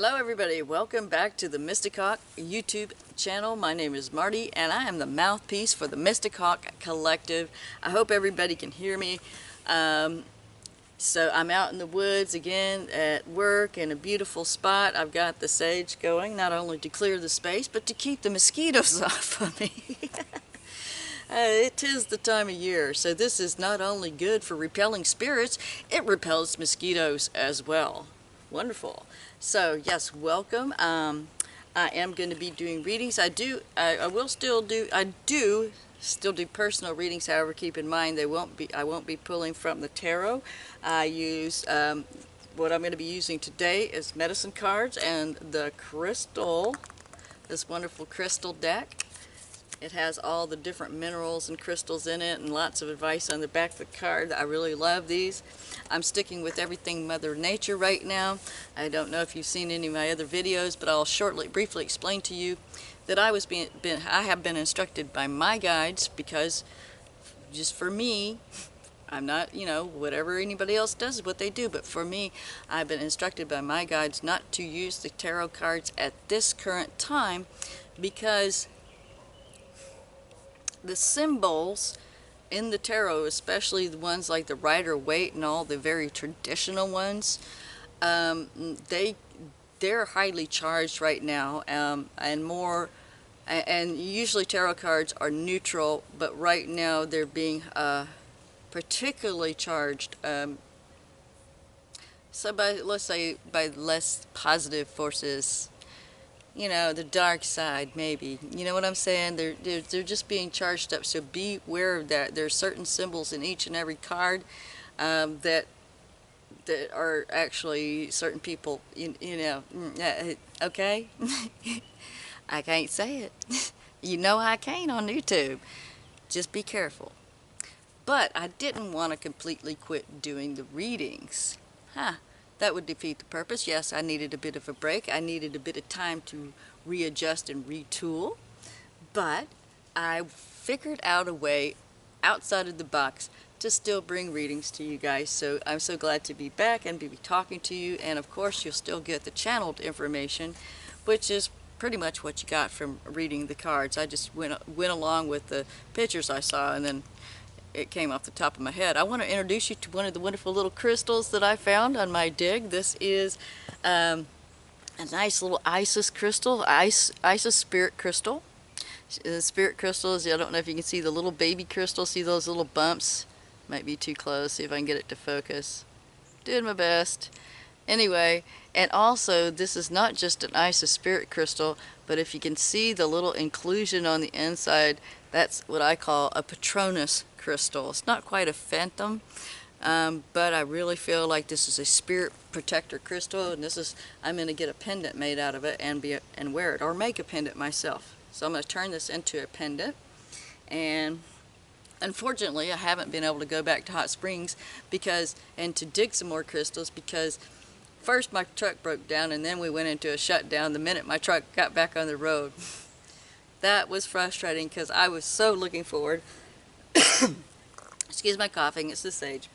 Hello everybody, welcome back to the Mystic Hawk YouTube channel. My name is Marty and I am the mouthpiece for the Mystic Hawk Collective. I hope everybody can hear me. So I'm out in the woods again at work in a beautiful spot. I've got the sage going, not only to clear the space, but to keep the mosquitoes off of me. It is the time of year, so this is not only good for repelling spirits, it repels mosquitoes as well. Wonderful. So yes, welcome. I am going to be doing readings. I do still do personal readings. However, keep in mind I won't be pulling from the tarot. I use what I'm going to be using today is medicine cards and the crystal, this wonderful crystal deck. It has all the different minerals and crystals in it and lots of advice on the back of the card. I really love these. I'm sticking with everything Mother Nature right now. I don't know if you've seen any of my other videos, but I'll briefly explain to you that I have been instructed by my guides, because just for me, I'm not, whatever anybody else does is what they do, but for me, I've been instructed by my guides not to use the tarot cards at this current time, because the symbols in the tarot, especially the ones like the Rider-Waite and all the very traditional ones, they're highly charged right now, and usually tarot cards are neutral, but right now they're being particularly charged. So let's say by less positive forces. The dark side, maybe. You know what I'm saying? They're just being charged up, so be aware of that. There's certain symbols in each and every card that are actually certain people, okay? I can't say it. I can't on YouTube. Just be careful. But I didn't want to completely quit doing the readings. That would defeat the purpose. Yes, I needed a bit of a break. I needed a bit of time to readjust and retool. But I figured out a way outside of the box to still bring readings to you guys. So I'm so glad to be back and be talking to you. And of course, you'll still get the channeled information, which is pretty much what you got from reading the cards. I just went along with the pictures I saw, and then it came off the top of my head. I want to introduce you to one of the wonderful little crystals that I found on my dig. This is a nice little Isis crystal, Isis spirit crystal. The spirit crystals, I don't know if you can see the little baby crystal. See those little bumps? Might be too close. See if I can get it to focus. Doing my best. Anyway, and also this is not just an Isis spirit crystal, but if you can see the little inclusion on the inside, that's what I call a Patronus crystal. It's not quite a phantom, but I really feel like this is a spirit protector crystal, and I'm going to get a pendant made out of it and wear it, or make a pendant myself. So I'm going to turn this into a pendant, and unfortunately I haven't been able to go back to Hot Springs and to dig some more crystals, because first my truck broke down and then we went into a shutdown the minute my truck got back on the road. That was frustrating because I was so looking forward. Excuse my coughing, it's the sage.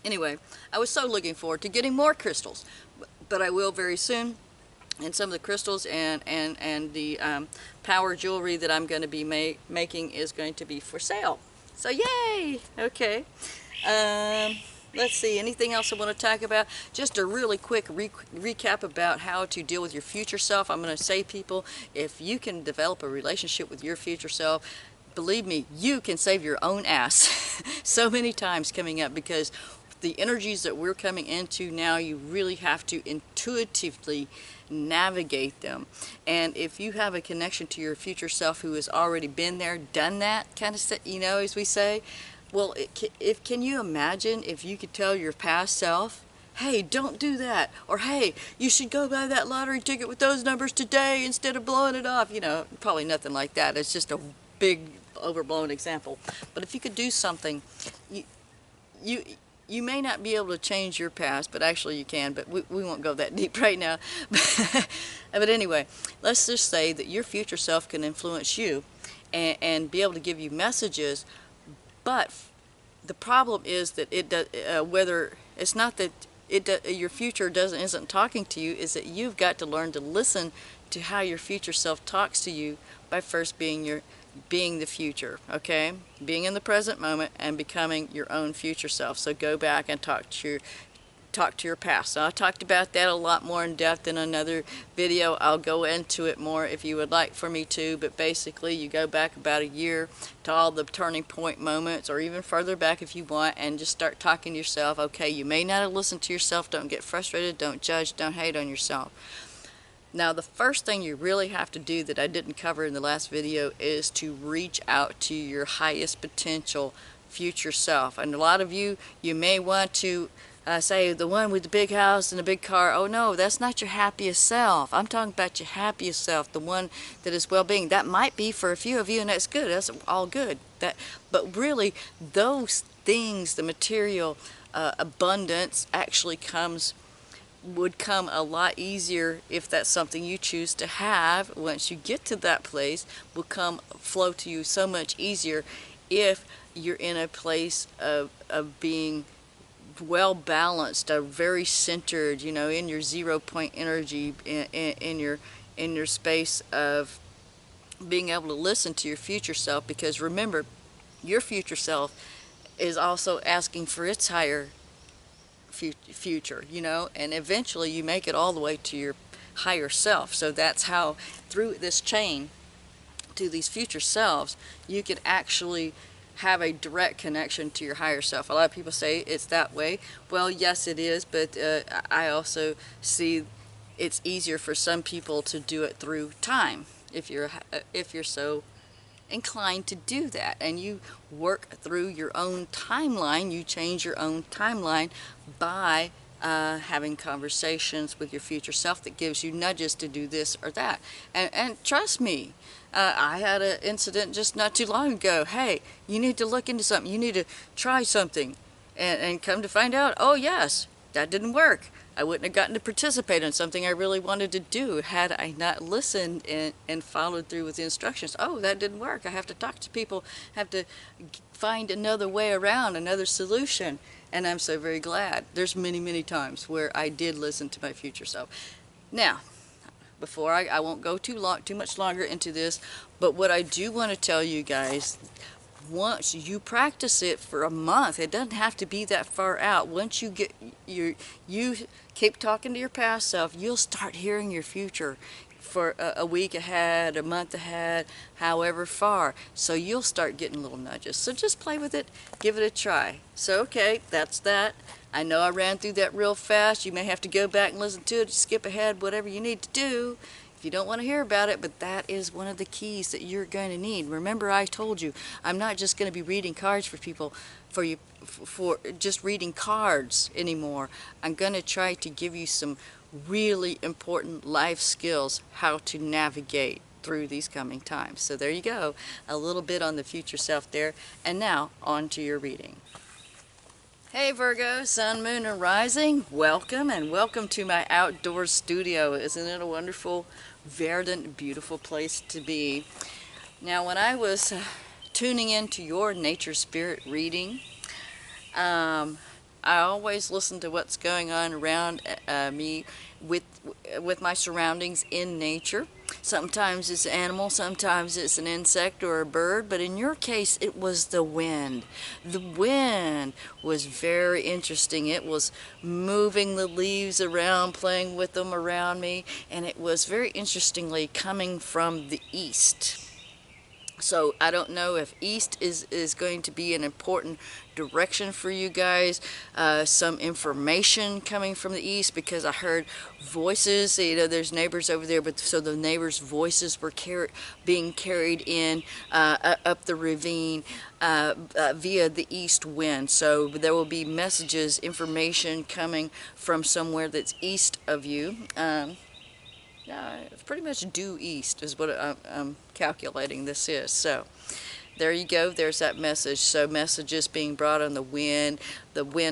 Anyway, I was so looking forward to getting more crystals, but I will very soon. And some of the crystals and the power jewelry that I'm going to be making is going to be for sale. So yay! Okay. Let's see, anything else I want to talk about? Just a really quick recap about how to deal with your future self. I'm going to say, people, if you can develop a relationship with your future self, believe me, you can save your own ass so many times coming up, because the energies that we're coming into now, you really have to intuitively navigate them. And if you have a connection to your future self who has already been there, done that kind of stuff, as we say, well, can you imagine if you could tell your past self, hey, don't do that, or hey, you should go buy that lottery ticket with those numbers today instead of blowing it off? Probably nothing like that. It's just a big overblown example. But if you could do something, you may not be able to change your past, but actually you can, but we won't go that deep right now. But anyway, let's just say that your future self can influence you and be able to give you messages. But the problem is that it's not that your future isn't talking to you, is that you've got to learn to listen to how your future self talks to you by first being the future, okay? Being in the present moment and becoming your own future self. So go back and talk to your past. So I talked about that a lot more in depth in another video. I'll go into it more if you would like for me to, but basically you go back about a year to all the turning point moments, or even further back if you want, and just start talking to yourself. Okay, you may not have listened to yourself. Don't get frustrated. Don't judge. Don't hate on yourself. Now, the first thing you really have to do that I didn't cover in the last video is to reach out to your highest potential future self. And a lot of you may want to say, the one with the big house and the big car. Oh no, that's not your happiest self. I'm talking about your happiest self, the one that is well-being. That might be for a few of you, and that's good. That's all good. But really, those things, the material abundance, actually would come a lot easier if that's something you choose to have. Once you get to that place, will flow to you so much easier if you're in a place of being well balanced, very centered, in your 0 point energy, in your space of being able to listen to your future self. Because remember, your future self is also asking for its higher future, and eventually you make it all the way to your higher self. So that's how, through this chain to these future selves, you can actually have a direct connection to your higher self. A lot of people say it's that way. Well, yes, it is, but I also see it's easier for some people to do it through time, if you're so inclined to do that, and you work through your own timeline. You change your own timeline by having conversations with your future self that gives you nudges to do this or that. And trust me, I had an incident just not too long ago. Hey, you need to look into something. You need to try something. And come to find out, oh yes, that didn't work. I wouldn't have gotten to participate in something I really wanted to do had I not listened and followed through with the instructions. Oh, that didn't work. I have to talk to people, have to find another way around, another solution. And I'm so very glad. There's many, many times where I did listen to my future self. Now, before I won't go too much longer into this, but what I do want to tell you guys, once you practice it for a month, it doesn't have to be that far out. Once you keep talking to your past self, you'll start hearing your future for a week ahead, a month ahead, however far. So you'll start getting little nudges. So just play with it, give it a try. So okay, that's that. I know I ran through that real fast. You may have to go back and listen to it, skip ahead, whatever you need to do if you don't want to hear about it, but that is one of the keys that you're going to need. Remember, I told you, I'm not just going to be reading cards for people, for just reading cards anymore. I'm going to try to give you some really important life skills, how to navigate through these coming times. So there you go, a little bit on the future self there. And now, on to your reading. Hey Virgo, Sun, Moon, and Rising, welcome, and welcome to my outdoor studio. Isn't it a wonderful, verdant, beautiful place to be? Now, when I was tuning into your nature spirit reading, I always listen to what's going on around me with my surroundings in nature. Sometimes it's an animal, sometimes it's an insect or a bird, but in your case it was the wind. The wind was very interesting. It was moving the leaves around, playing with them around me, and it was very interestingly coming from the east. So I don't know if east is going to be an important direction for you guys. Some information coming from the east, because I heard voices. There's neighbors over there, but so the neighbors' voices were being carried in up the ravine via the east wind. So there will be messages, information coming from somewhere that's east of you. It's pretty much due east is what I'm calculating this is. So there you go, there's that message. So messages being brought on the wind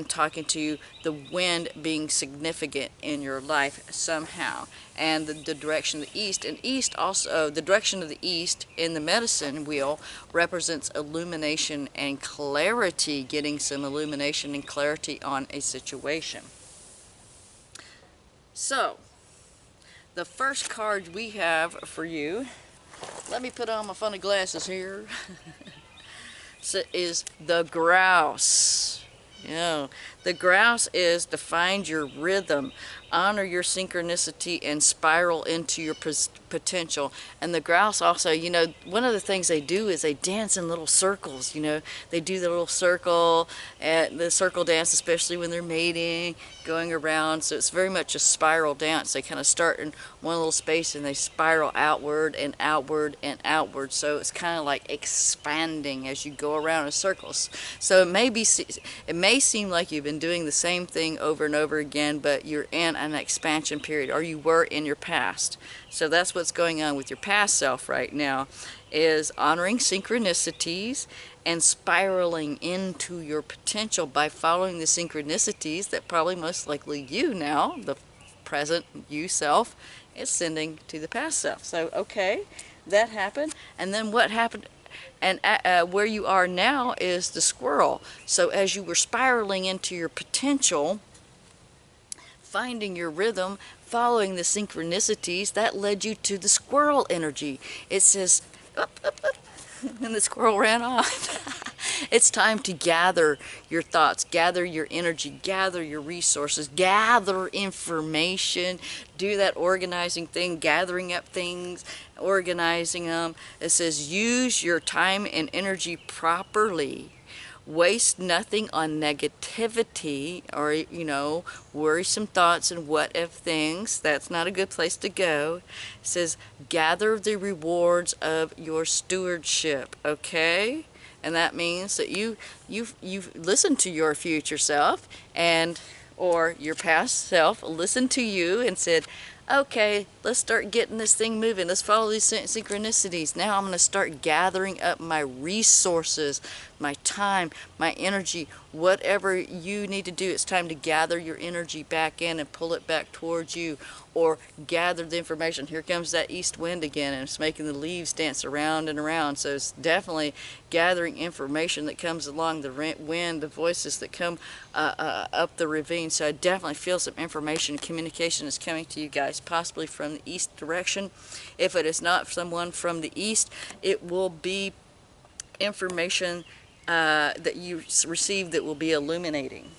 talking to you, the wind being significant in your life somehow, and the direction of the east. And east also, the direction of the east in the medicine wheel represents illumination and clarity, getting some illumination and clarity on a situation. So, the first card we have for you, let me put on my funny glasses here, so is the grouse. Yeah, the grouse is to find your rhythm, honor your synchronicity, and spiral into your potential. And the grouse also, one of the things they do is they dance in little circles. They do the little circle, the circle dance, especially when they're mating, going around. So it's very much a spiral dance. They kind of start in one little space and they spiral outward and outward and outward. So it's kind of like expanding as you go around in circles. So it may seem like you've been doing the same thing over and over again, but you're in an expansion period, or you were in your past. So that's what's going on with your past self right now, is honoring synchronicities and spiraling into your potential by following the synchronicities that probably most likely you now, the present you self, is sending to the past self. So, okay, that happened. And then what happened? And where you are now is the squirrel. So as you were spiraling into your potential, finding your rhythm, following the synchronicities, that led you to the squirrel energy. It says, up, up, up, and the squirrel ran off. It's time to gather your thoughts, gather your energy, gather your resources, gather information, do that organizing thing, gathering up things, organizing them. It says use your time and energy properly. Waste nothing on negativity or, worrisome thoughts and what if things. That's not a good place to go. It says gather the rewards of your stewardship, okay? And that means that you've listened to your future self, and or your past self listened to you and said, okay, let's start getting this thing moving. Let's follow these synchronicities. Now I'm going to start gathering up my resources, my time, my energy, whatever you need to do. It's time to gather your energy back in and pull it back towards you, or gather the information. Here comes that east wind again, and it's making the leaves dance around and around. So it's definitely gathering information that comes along the wind, the voices that come up the ravine. So I definitely feel some information and communication is coming to you guys, possibly from the east direction. If it is not someone from the east, it will be information that you receive that will be illuminating.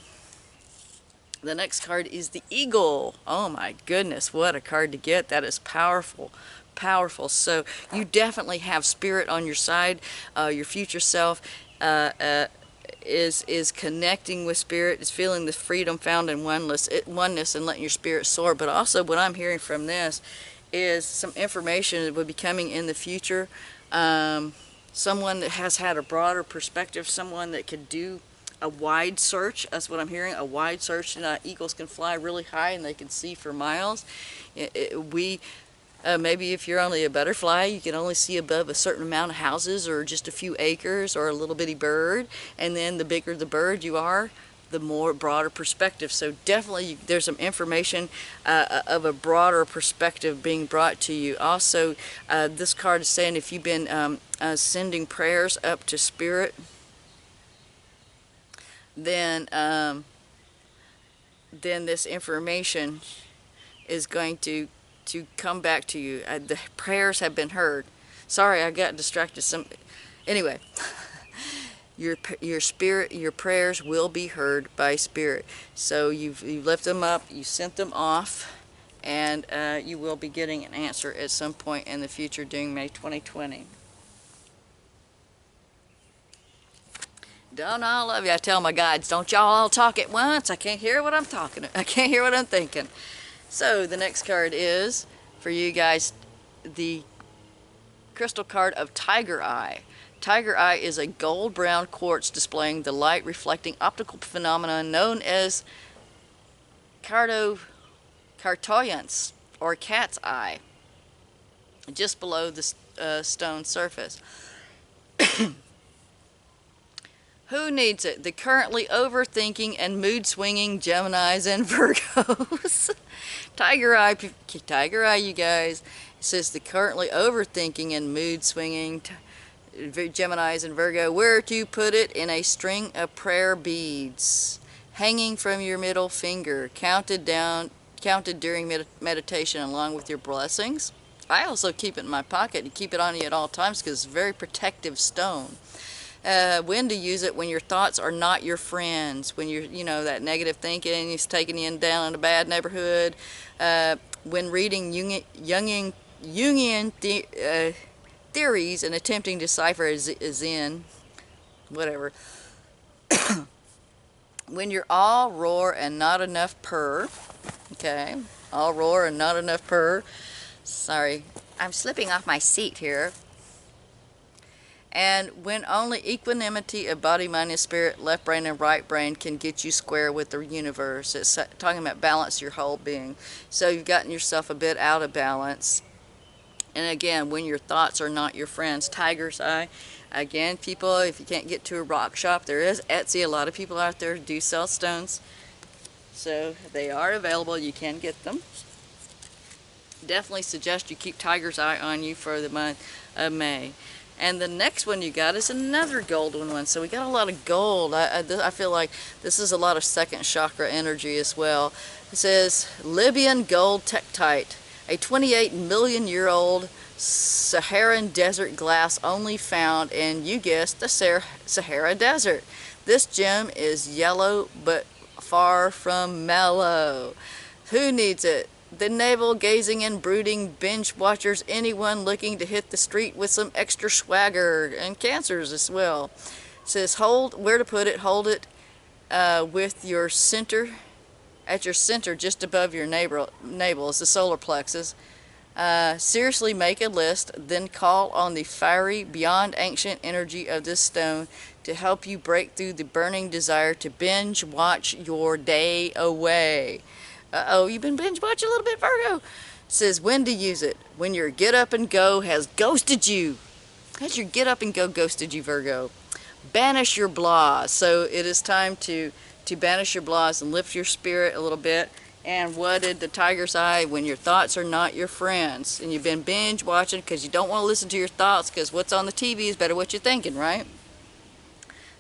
The next card is the eagle. Oh my goodness, what a card to get. That is powerful. Powerful. So you definitely have spirit on your side. Your future self is connecting with spirit, is feeling the freedom found in oneness and letting your spirit soar. But also what I'm hearing from this is some information that will be coming in the future. Someone that has had a broader perspective, someone that could do a wide search. That's what I'm hearing, a wide search. Eagles can fly really high and they can see for miles. Maybe if you're only a butterfly, you can only see above a certain amount of houses or just a few acres or a little bitty bird. And then the bigger the bird you are, the more broader perspective. So definitely there's some information of a broader perspective being brought to you. Also, this card is saying if you've been sending prayers up to spirit, then this information is going to come back to you. The prayers have been heard. Sorry, I got distracted. Anyway, your spirit, your prayers will be heard by spirit. So you've lifted them up, you sent them off, and you will be getting an answer at some point in the future during May 2020. Don't all love you. I tell my guides, don't y'all all talk at once. I can't hear what I'm talking. I can't hear what I'm thinking. So the next card is, for you guys, the crystal card of Tiger Eye. Tiger Eye is a gold-brown quartz displaying the light-reflecting optical phenomenon known as cartoyance, or cat's eye, just below the stone surface. Who needs it? The currently overthinking and mood-swinging Geminis and Virgos. Tiger Eye, you guys. It says the currently overthinking and mood-swinging Geminis and Virgo. Where to put it? In a string of prayer beads, hanging from your middle finger, counted down counted during meditation along with your blessings. I also keep it in my pocket and keep it on you at all times because it's a very protective stone. When to use it: when your thoughts are not your friends, when you're, that negative thinking is taking you down in a bad neighborhood. When reading Jungian theories and attempting to decipher a Zen, whatever. When you're all roar and not enough purr. Okay, all roar and not enough purr. Sorry, I'm slipping off my seat here. And when only equanimity of body, mind, and spirit, left brain and right brain, can get you square with the universe. It's talking about balance your whole being. So you've gotten yourself a bit out of balance. And again, when your thoughts are not your friends. Tiger's eye. Again, people, if you can't get to a rock shop, there is Etsy. A lot of people out there do sell stones. So they are available. You can get them. Definitely suggest you keep Tiger's eye on you for the month of May. And the next one you got is another golden one. So we got a lot of gold. I feel like this is a lot of second chakra energy as well. It says Libyan gold tektite, a 28 million year old Saharan desert glass only found in, you guessed, the Sahara Desert. This gem is yellow but far from mellow. Who needs it? The navel-gazing and brooding binge watchers, anyone looking to hit the street with some extra swagger, and cancers as well. It says hold, where to put it, hold it with your center, at your center just above your navel is the solar plexus. Seriously make a list, then call on the fiery, beyond ancient energy of this stone to help you break through the burning desire to binge watch your day away. Uh-oh, you've been binge watching a little bit, Virgo. It says when to use it: when your get up and go has ghosted you. Has your get up and go ghosted you, Virgo? Banish your blahs. So it is time to banish your blahs and lift your spirit a little bit. And what did the Tiger's eye? When your thoughts are not your friends. And you've been binge watching because you don't want to listen to your thoughts, because what's on the TV is better what you're thinking, right?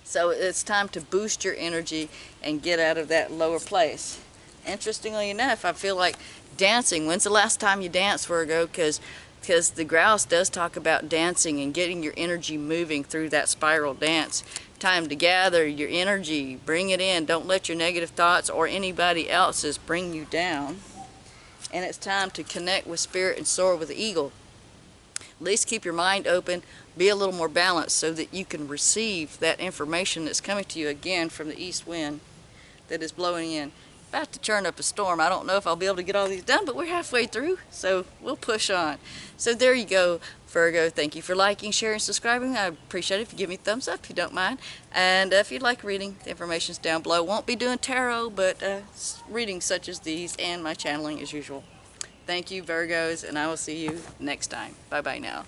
So it's time to boost your energy and get out of that lower place. Interestingly enough, I feel like dancing. When's the last time you danced, Virgo? Because the grouse does talk about dancing and getting your energy moving through that spiral dance. Time to gather your energy, bring it in. Don't let your negative thoughts or anybody else's bring you down. And it's time to connect with spirit and soar with the eagle. At least keep your mind open, be a little more balanced so that you can receive that information that's coming to you again from the east wind that is blowing in. About to turn up a storm. I don't know if I'll be able to get all these done, but we're halfway through, so we'll push on. So there you go, Virgo. Thank you for liking, sharing, subscribing. I appreciate it if you give me a thumbs up if you don't mind. And if you'd like reading, the information's down below. Won't be doing tarot, but readings such as these and my channeling as usual. Thank you, Virgos, and I will see you next time. Bye-bye now.